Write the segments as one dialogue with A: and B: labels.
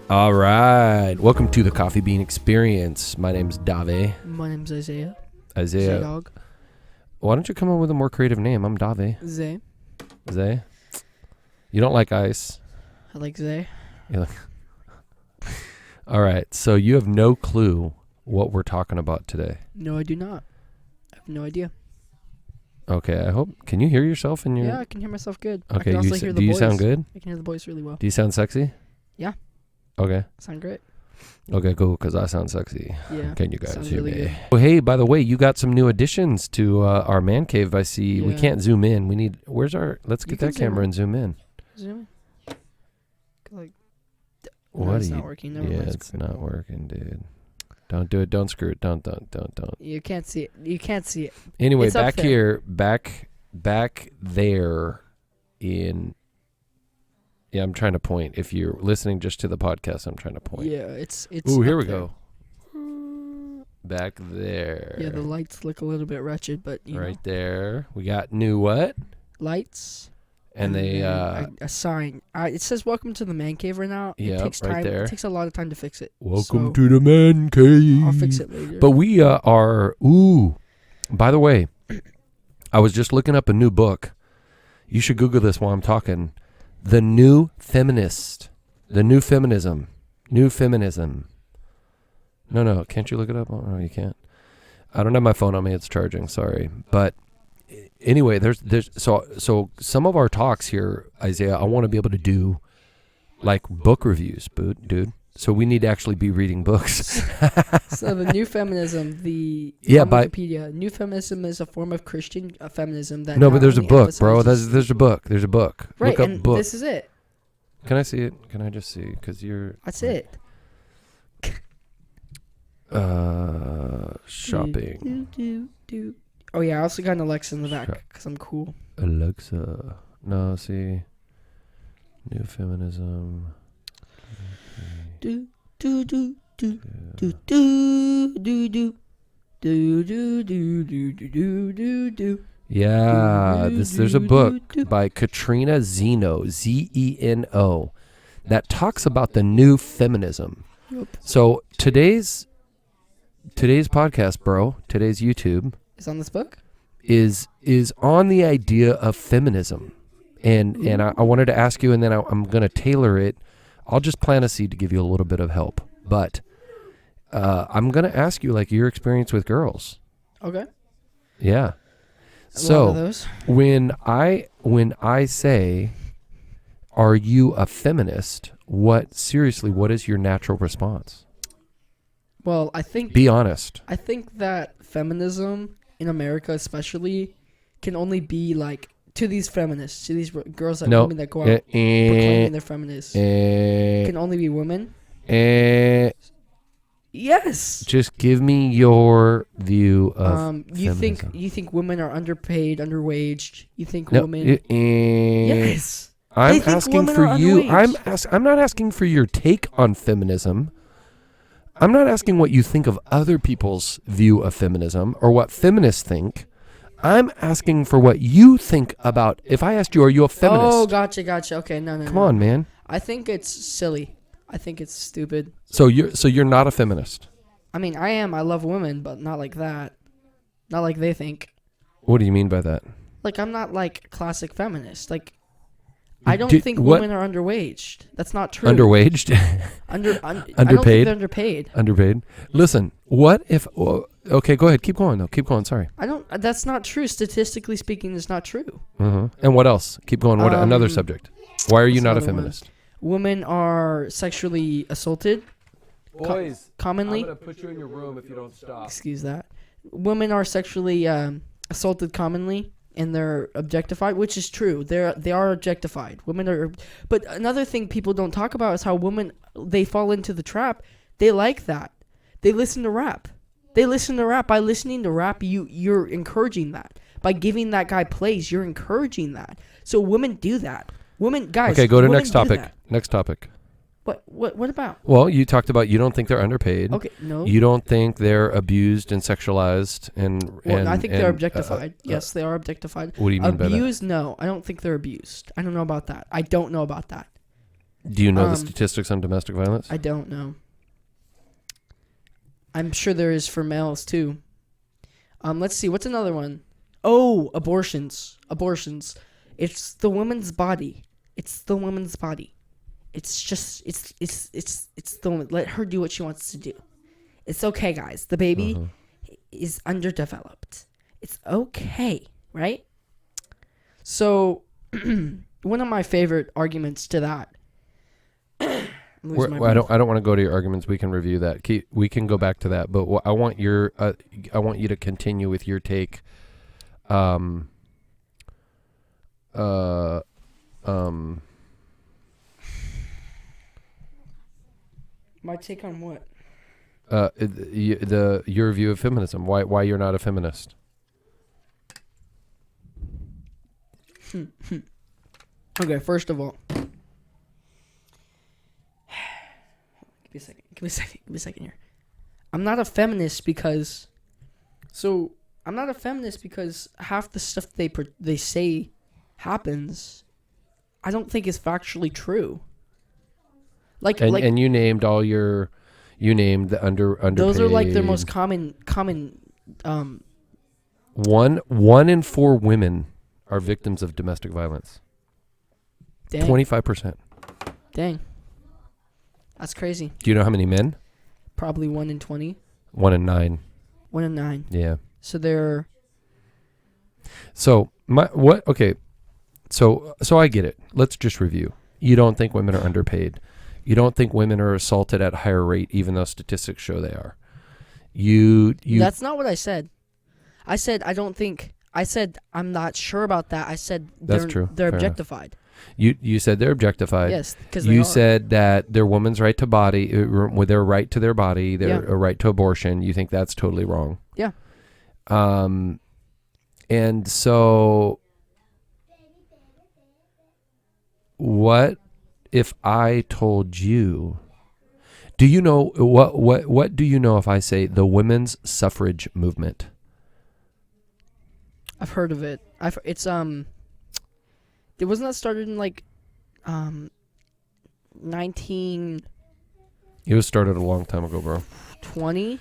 A: All right. Welcome to the Coffee Bean Experience. My name's Dave.
B: My name's Isaiah.
A: Isaiah.
B: Dog.
A: Why don't you come up with a more creative name? I'm Dave.
B: Zay.
A: Zay? You don't like ice?
B: I like Zay.
A: All right. So you have no clue what we're talking about today.
B: No, I do not. I have no idea.
A: Okay. I hope. Can you hear yourself in your...
B: Yeah, I can hear myself good. I
A: Okay.
B: can also hear the
A: Do you
B: voice.
A: sound good?
B: I can hear the voice really well.
A: Do you sound sexy?
B: Yeah.
A: Okay.
B: Sound great.
A: Okay, cool, because I sound sexy.
B: Yeah.
A: Can you guys
B: Sounds
A: hear
B: really
A: me?
B: good.
A: Oh, hey, by the way, you got some new additions to our man cave. I see. We
B: Yeah.
A: can't zoom in. We need... Where's our... Let's
B: You
A: get
B: can
A: that
B: zoom
A: camera
B: in.
A: and zoom in.
B: Zoom. Like,
A: What
B: no, it's
A: are
B: not
A: you...
B: working. Never
A: Yeah,
B: mind.
A: it's not working, dude. Don't do it. Don't screw it. Don't.
B: You can't see it. You can't see it.
A: Anyway,
B: It's up
A: back
B: there.
A: here, back there in... Yeah, I'm trying to point. If you're listening just to the podcast, I'm trying to point.
B: Yeah, it's.
A: Ooh, here
B: up
A: we
B: there.
A: go. Back there.
B: Yeah, the lights look a little bit wretched, but you
A: right
B: know.
A: there. We got new what?
B: Lights.
A: And they...
B: then a sign. It says "Welcome to the Man Cave" right now.
A: Yep,
B: It takes
A: right
B: time.
A: there.
B: It takes a lot of time to fix it.
A: Welcome
B: So,
A: to the man cave.
B: I'll fix it later.
A: But we are... Ooh. By the way, I was just looking up a new book. You should Google this while I'm talking. The New Feminist. The New Feminism. New Feminism. No. Can't you look it up? Oh, no, you can't. I don't have my phone on me. It's charging. Sorry. But anyway, there's so some of our talks here, Isaiah, I want to be able to do like book reviews, dude. So we need to actually be reading books.
B: So the New Feminism,
A: Yeah,
B: on
A: by-
B: Wikipedia, New Feminism is a form of Christian feminism that.
A: No,
B: not
A: but there's a
B: only
A: book, bro.
B: emphasizes-
A: There's a book. There's a book.
B: right,
A: Look up
B: and
A: book.
B: this is it.
A: Can I see it? Can I just see? Because you're...
B: That's it.
A: Shopping.
B: Oh yeah, I also got an Alexa in the back
A: Shop.
B: because I'm cool.
A: Alexa. No, see. New Feminism.
B: Do do do do do do do do do do do do do do do.
A: Yeah, there's a book by Katrina Zeno, Zeno, that talks about the new feminism.
B: Yep.
A: So today's podcast, bro, today's YouTube
B: Is on this book.
A: is on the idea of feminism, and I wanted to ask you, and then I'm gonna tailor it. I'll just plant a seed to give you a little bit of help, but I'm gonna ask you like your experience with girls.
B: Okay.
A: Yeah.
B: A lot of
A: So
B: those.
A: when I say, "Are you a feminist?" What is your natural response?
B: Well, I think
A: Be honest.
B: that feminism in America, especially, can only be like to these feminists, to these girls that women that go out proclaiming they're feminists, can only be women. Yes.
A: Just give me your view of
B: You
A: feminism.
B: think women are underpaid, underwaged? You think
A: No,
B: women? Yes.
A: I'm
B: They think
A: asking
B: women
A: for
B: are
A: you.
B: underwaged.
A: I'm not asking for your take on feminism. I'm not asking what you think of other people's view of feminism or what feminists think. I'm asking for what you think about. If I asked you, are you a feminist?
B: Oh, gotcha. Okay, no.
A: Come on, man.
B: I think it's silly. I think it's stupid.
A: So you're not a feminist.
B: I mean, I am. I love women, but not like that. Not like they think.
A: What do you mean by that?
B: Like, I'm not like classic feminist. Like, I don't
A: Do-
B: think
A: what-
B: women are underwaged. That's not true.
A: Underwaged?
B: I don't think
A: Underpaid?
B: they're underpaid.
A: Underpaid? Listen, what if... okay, go ahead. Keep going, though. Keep going. Sorry.
B: That's not true. Statistically speaking, it's not true.
A: And what else? Keep going. What another subject? Why are you
B: what's
A: not a
B: another one?
A: feminist?
B: Women are sexually assaulted.
A: Boys,
B: commonly.
A: I'm going to put you in your room if you don't stop.
B: Excuse that. Women are sexually assaulted commonly, and they're objectified, which is true. They are objectified. Women are. But another thing people don't talk about is how women, they fall into the trap. They like that. They listen to rap. By listening to rap, you're encouraging that. By giving that guy plays, you're encouraging that. So women do that. Women, guys.
A: Okay, go to
B: women
A: next
B: do
A: topic.
B: that.
A: Next topic.
B: What about?
A: Well, you talked about you don't think they're underpaid.
B: Okay, no.
A: You don't think they're abused and sexualized and
B: I think they're objectified. Yes, they are objectified.
A: What do you mean by that?
B: Abused? No, I don't think they're abused. I don't know about that.
A: Do you know the statistics on domestic violence?
B: I don't know. I'm sure there is for males too. Let's see. What's another one? Oh, abortions. Abortions. It's the woman's body. It's the woman's body. It's just it's the woman. Let her do what she wants to do. It's okay, guys. The baby is underdeveloped. It's okay, right? So, one of my favorite arguments to that.
A: I don't want to go to your arguments. We can review that. We can go back to that. But I want you to continue with your take. My
B: take on what?
A: Your view of feminism. Why you're not a feminist?
B: Okay, first of all, give me a second here. I'm not a feminist because half the stuff they say happens, I don't think is factually true. And
A: you named the underpaid.
B: Those are like their most common.
A: One in 4 women are victims of domestic violence.
B: Dang.
A: 25%.
B: Dang. That's crazy.
A: Do you know how many men?
B: Probably 1 in 20.
A: 1 in 9.
B: 1 in 9.
A: Yeah.
B: So they're.
A: So okay. So I get it. Let's just review. You don't think women are underpaid. You don't think women are assaulted at a higher rate, even though statistics show they are. You.
B: That's not what I said. I said I'm not sure about that. I said
A: that's true.
B: They're
A: Fair
B: objectified.
A: Enough. You said they're objectified.
B: Yes, because
A: you said that their woman's right to body, with their right to their body, their right to abortion. You think that's totally wrong.
B: Yeah.
A: And so, what if I told you? Do you know what do you know if I say the women's suffrage movement?
B: I've heard of it. It wasn't that started in 19.
A: It was started a long time ago, bro.
B: 20.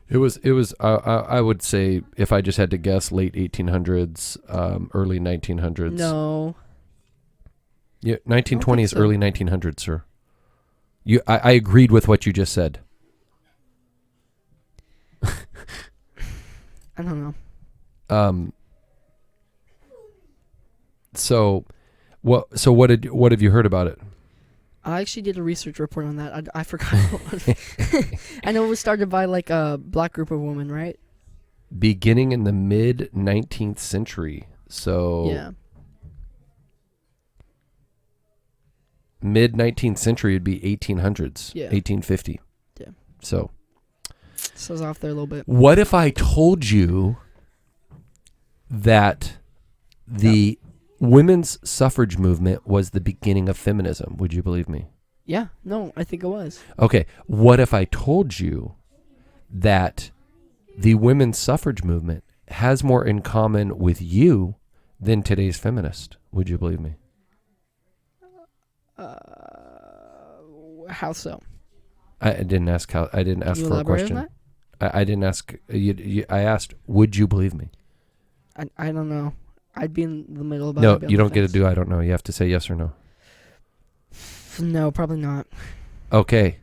A: It was. I would say, if I just had to guess, late 1800s, early 1900s.
B: No.
A: Yeah, 1920s, so. Early 1900s, sir. I agreed with what you just said.
B: I don't know.
A: So what have you heard about it?
B: I actually did a research report on that. I forgot. I know it was started by a black group of women, right?
A: Beginning in the mid 19th century. So
B: yeah.
A: Mid 19th century would be 1800s. Yeah. 1850.
B: Yeah.
A: So
B: I was off there a little bit.
A: What if I told you that the women's suffrage movement was the beginning of feminism? Would you believe me?
B: Yeah. No, I think it was.
A: Okay. What if I told you that the women's suffrage movement has more in common with you than today's feminist? Would you believe me?
B: How so?
A: I didn't ask how. I didn't ask for a question.
B: On that?
A: I didn't ask. I asked, would you believe me?
B: I don't know. I'd be in the middle about
A: it. No, you don't get to do I don't know. You have to say yes or no.
B: No, probably not.
A: Okay.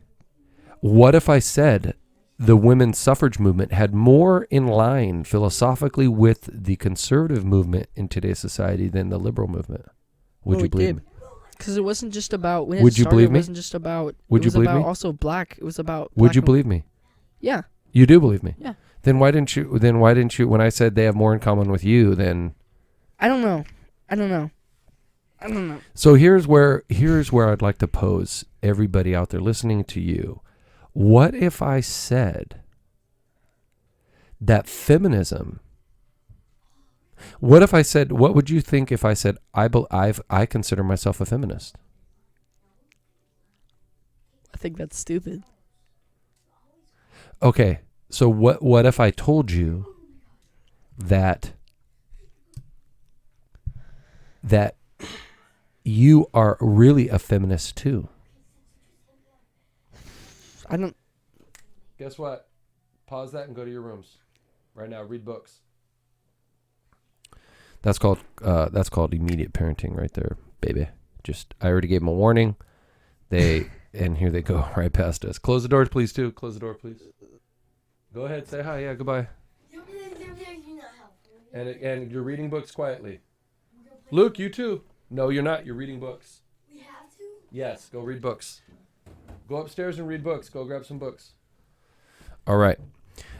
A: What if I said the women's suffrage movement had more in line philosophically with the conservative movement in today's society than the liberal movement? Would you believe me?
B: Because it wasn't just about when
A: would
B: it started.
A: You believe me?
B: It wasn't just about.
A: Would you believe me?
B: Also black. It was about.
A: Would you believe me?
B: Yeah.
A: You do believe me?
B: Yeah.
A: Then why didn't you? When I said they have more in common with you, then.
B: I don't know.
A: So here's where I'd like to pose everybody out there listening to you. What if I said that feminism? What would you think if I said I consider myself a feminist?
B: I think that's stupid.
A: Okay, so what if I told you that you are really a feminist too?
B: I don't.
A: Guess what? Pause that and go to your rooms right now. Read books. That's called immediate parenting right there, baby. I already gave them a warning. And here they go right past us. Close the doors, please, too. Close the door, please. Go ahead, say hi. Yeah, goodbye. And you're reading books quietly. Luke, you too. No, you're not. You're reading books. We have to? Yes, go read books. Go upstairs and read books. Go grab some books. All right.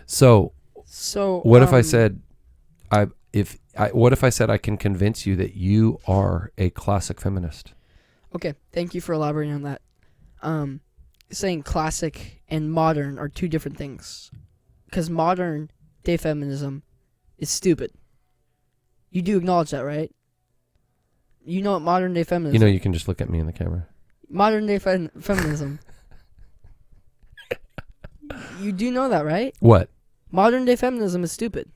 A: So what if I said what if I said I can convince you that you are a classic feminist?
B: Okay, thank you for elaborating on that. Saying classic and modern are two different things. Because modern day feminism is stupid. You do acknowledge that, right? You know what modern day feminism...
A: You know you can just look at me in the camera.
B: Modern day feminism. You do know that, right?
A: What?
B: Modern day feminism is stupid.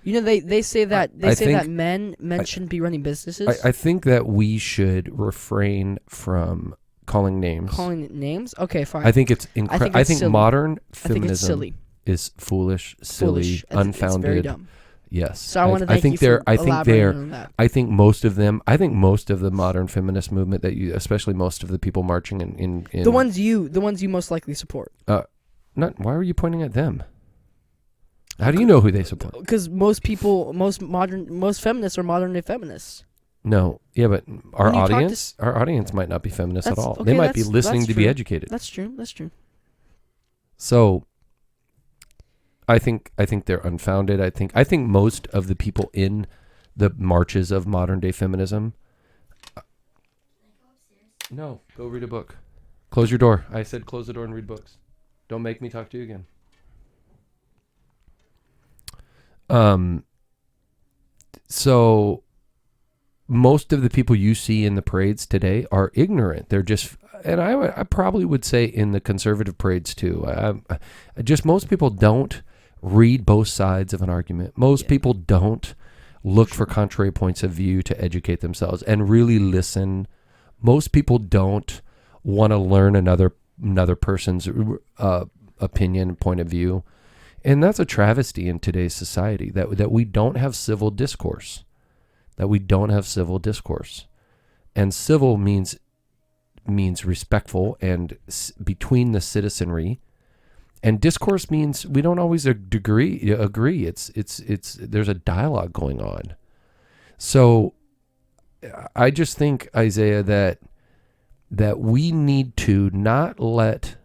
B: You know they say that that men shouldn't be running businesses.
A: I think that we should refrain from calling names.
B: Calling names? Okay, fine.
A: I think it's I think modern feminism is foolish, silly, unfounded.
B: It's very dumb.
A: Yes.
B: So I want to thank you for elaborating on that.
A: I think most of the modern feminist movement especially most of the people marching in
B: the ones you most likely support.
A: Why are you pointing at them? How do you know who they support?
B: Because most feminists are modern day feminists.
A: No, yeah, but our audience might not be feminists at all. They might be listening to be educated.
B: That's true.
A: So, I think they're unfounded. I think most of the people in the marches of modern day feminism. No, go read a book. Close your door. I said close the door and read books. Don't make me talk to you again. So most of the people you see in the parades today are ignorant. They're just, and I probably would say in the conservative parades too. Just most people don't read both sides of an argument. Most people don't look for contrary points of view to educate themselves and really listen. Most people don't want to learn another person's opinion, point of view. And that's a travesty in today's society, that we don't have civil discourse. And civil means respectful and between the citizenry. And discourse means we don't always agree. It's there's a dialogue going on. So I just think, Isaiah, that we need to not let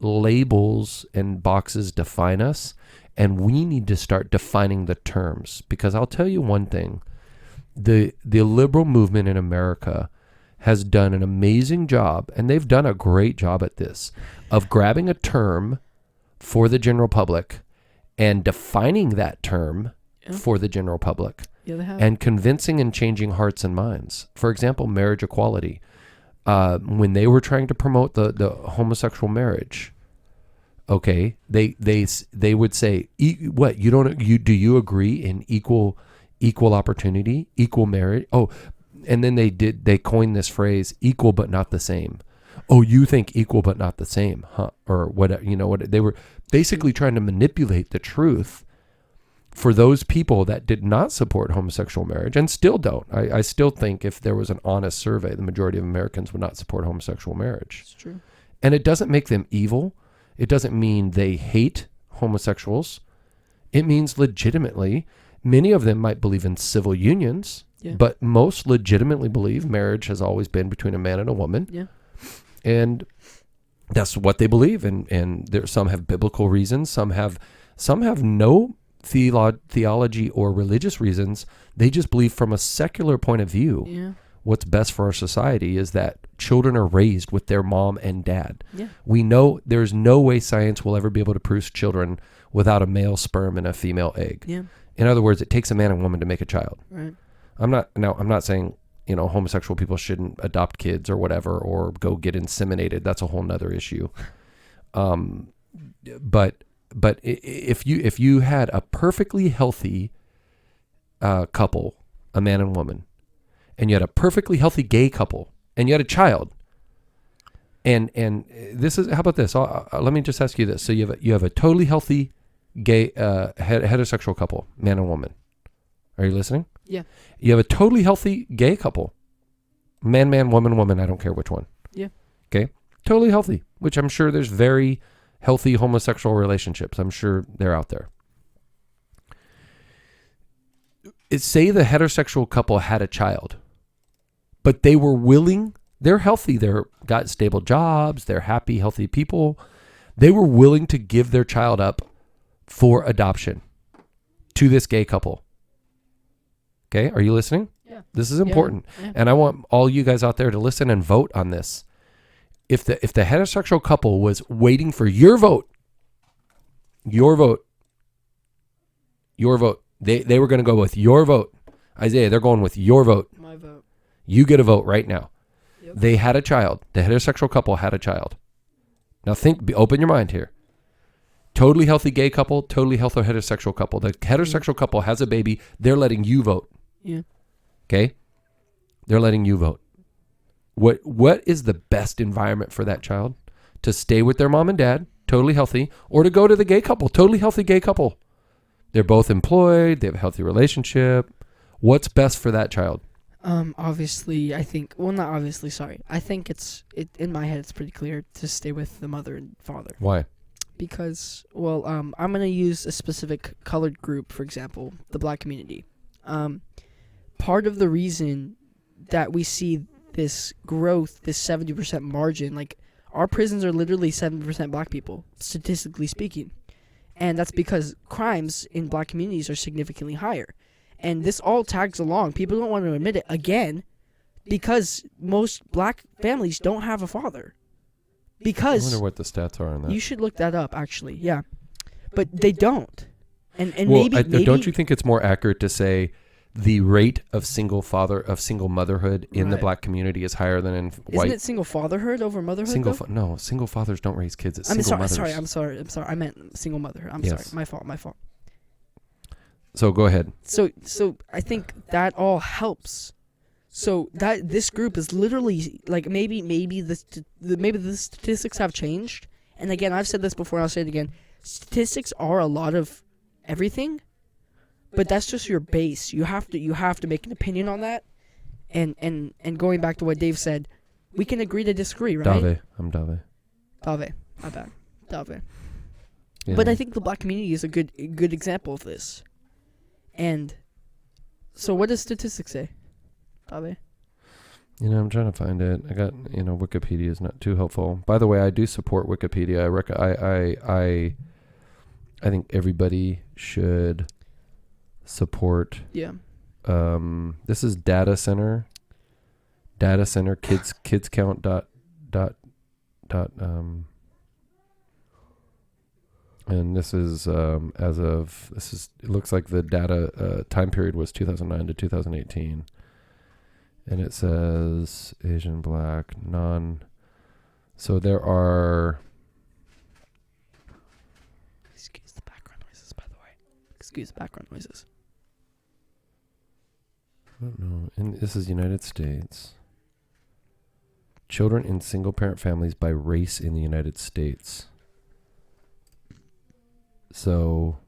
A: labels and boxes define us, and we need to start defining the terms. Because I'll tell you one thing, the liberal movement in America has done an amazing job, and they've done a great job at this, of grabbing a term for the general public and defining that term for the general public, and convincing and changing hearts and minds. For example, marriage equality. When they were trying to promote the homosexual marriage, okay, they would say, what, do you agree in equal opportunity, equal marriage? Oh, and then they coined this phrase, equal but not the same. Oh, you think equal but not the same, huh? Or what, what they were basically trying to manipulate the truth for those people that did not support homosexual marriage and still don't. I still think if there was an honest survey, the majority of Americans would not support homosexual marriage.
B: It's true.
A: And it doesn't make them evil. It doesn't mean they hate homosexuals. It means legitimately, many of them might believe in civil unions, but most legitimately believe marriage has always been between a man and a woman.
B: Yeah.
A: And that's what they believe. And there, some have biblical reasons. Some have no theology or religious reasons. They just believe from a secular point of view.
B: Yeah.
A: What's best for our society is that children are raised with their mom and dad.
B: Yeah.
A: We know there's no way science will ever be able to produce children without a male sperm and a female egg.
B: Yeah.
A: In other words, it takes a man and woman to make a child.
B: Right. I'm
A: not saying, homosexual people shouldn't adopt kids or whatever, or go get inseminated. That's a whole nother issue. But if you had a perfectly healthy couple, a man and woman, and you had a perfectly healthy gay couple, and you had a child, And this is, how about this? Let me just ask you this. So you have a totally healthy gay heterosexual couple, man and woman. Are you listening?
B: Yeah.
A: You have a totally healthy gay couple, man, woman. I don't care which one.
B: Yeah.
A: Okay. Totally healthy, which I'm sure there's very healthy homosexual relationships. I'm sure they're out there. Say the heterosexual couple had a child, but they were willing, they're healthy, they're got stable jobs, they're happy, healthy people. They were willing to give their child up for adoption to this gay couple. Okay, are you listening?
B: Yeah.
A: This is important.
B: Yeah.
A: And I want all you guys out there to listen and vote on this. If the heterosexual couple was waiting for your vote, they were going to go with your vote. Isaiah, they're going with your vote.
B: My vote.
A: You get a vote right now.
B: Yep.
A: They had a child. The heterosexual couple had a child. Now open your mind here. Totally healthy gay couple, totally healthy heterosexual couple. The heterosexual couple has a baby. They're letting you vote.
B: Yeah.
A: Okay? They're letting you vote. What is the best environment for that child? To stay with their mom and dad, totally healthy, or to go to the gay couple, totally healthy gay couple? They're both employed. They have a healthy relationship. What's best for that child?
B: Obviously, I think. Well, not obviously. Sorry. I think in my head, it's pretty clear to stay with the mother and father.
A: Why?
B: Because, well, I'm gonna use a specific colored group, for example, the black community. Part of the reason that we see this growth, this 70% margin, like our prisons are literally 70% black people, statistically speaking. And that's because crimes in black communities are significantly higher. And this all tags along. People don't want to admit it again because most black families don't have a father. Because
A: I wonder what the stats are on that.
B: you should look that up, actually. Yeah. But they don't. And
A: well,
B: maybe
A: don't you think it's more accurate to say the rate of single motherhood in the
B: Right.
A: black community is higher than in white?
B: Isn't it single fatherhood over motherhood?
A: No, single fathers don't raise kids. It's
B: I'm
A: single mothers.
B: sorry. I'm sorry. I meant single motherhood. I'm
A: Yes.
B: sorry. My fault.
A: So go ahead.
B: So I think that all helps. So that this group is literally like maybe the statistics have changed. And again, I've said this before. I'll say it again. Statistics are a lot of everything, but that's just your base. You have to make an opinion on that. And going back to what Dave said, we can agree to disagree, right?
A: Dave. I'm Dave.
B: Dave. My bad. Dave.
A: Yeah.
B: But I think the black community is a good example of this. And so what does statistics say, Dave?
A: I'm trying to find it. I got, Wikipedia is not too helpful. By the way, I do support Wikipedia. I think everybody should support.
B: Yeah.
A: This is data center kids count and this is it looks like the data time period was 2009 to 2018, and it says Asian, black, so there are,
B: Excuse the background noises, by the way. Excuse the background noises.
A: I don't know, and this is United States. Children in single parent families by race in the United States. So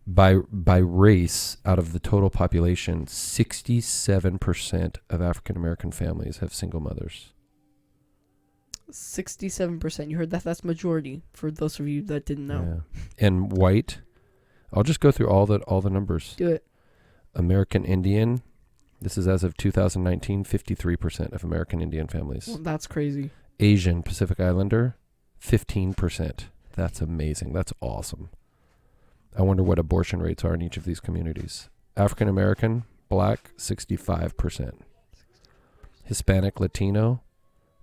A: by race, out of the total population, 67% of African American families have single mothers.
B: 67%. You heard that? That's majority for those of you that didn't know.
A: Yeah. And white, I'll just go through all the numbers.
B: Do it.
A: American Indian, this is as of 2019, 53% of American Indian families.
B: Well, that's crazy.
A: Asian Pacific Islander, 15%. That's amazing. That's awesome. I wonder what abortion rates are in each of these communities. African American, black, 65%. Hispanic, Latino,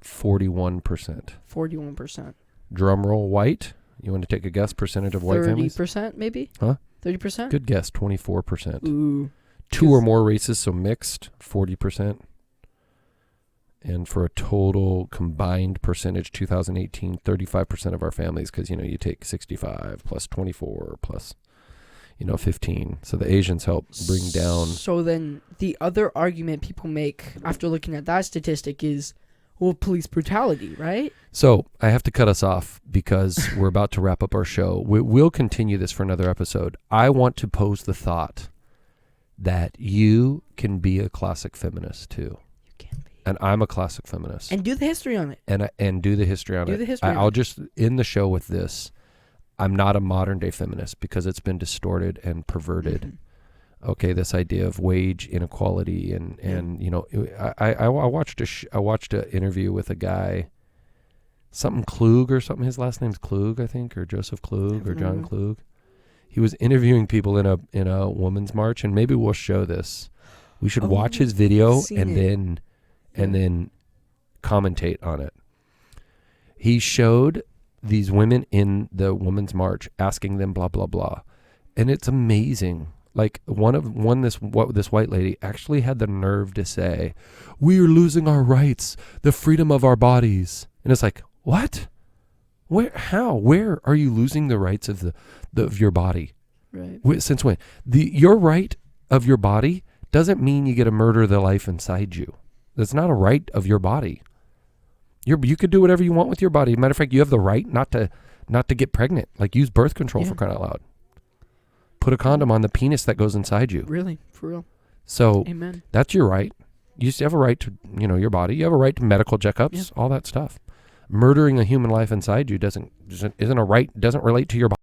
A: 41%.
B: 41%.
A: Drum roll, white. You want to take a guess percentage of white families?
B: 30% maybe?
A: Huh?
B: 30%?
A: Good guess, 24%.
B: Ooh.
A: Two or more races, so mixed, 40%. And for a total combined percentage, 2018, 35% of our families, because, you take 65 plus 24 plus, 15. So the Asians help bring down.
B: So then the other argument people make after looking at that statistic is, Well, police brutality, right?
A: So I have to cut us off because we're about to wrap up our show. We'll continue this for another episode. I want to pose the thought that you can be a classic feminist too.
B: You can be.
A: And I'm a classic feminist.
B: And do the history on it.
A: And do the history on it.
B: Do the history on
A: I'll
B: it.
A: just end the show with this. I'm not a modern day feminist because it's been distorted and perverted.
B: Mm-hmm.
A: Okay, this idea of wage inequality and you know, I watched an interview with a guy, something Klug or something. His last name's Klug, I think, or Joseph Klug or John Klug. He was interviewing people in a women's march, and maybe we'll show this. We should watch his video and then commentate on it. He showed these women in the women's march asking them blah blah blah, and it's amazing. Like this white lady actually had the nerve to say, "We are losing our rights, the freedom of our bodies." And it's like, what? Where? How? Where are you losing the rights of of your body?
B: Right.
A: Since when? Your right of your body doesn't mean you get to murder the life inside you. That's not a right of your body. You could do whatever you want with your body. Matter of fact, you have the right not to get pregnant. Like, use birth control for crying out loud. Put a condom on the penis that goes inside you.
B: Really, for real.
A: So
B: Amen.
A: That's your right. You have a right to, your body. You have a right to medical checkups, all that stuff. Murdering a human life inside you isn't a right, doesn't relate to your body.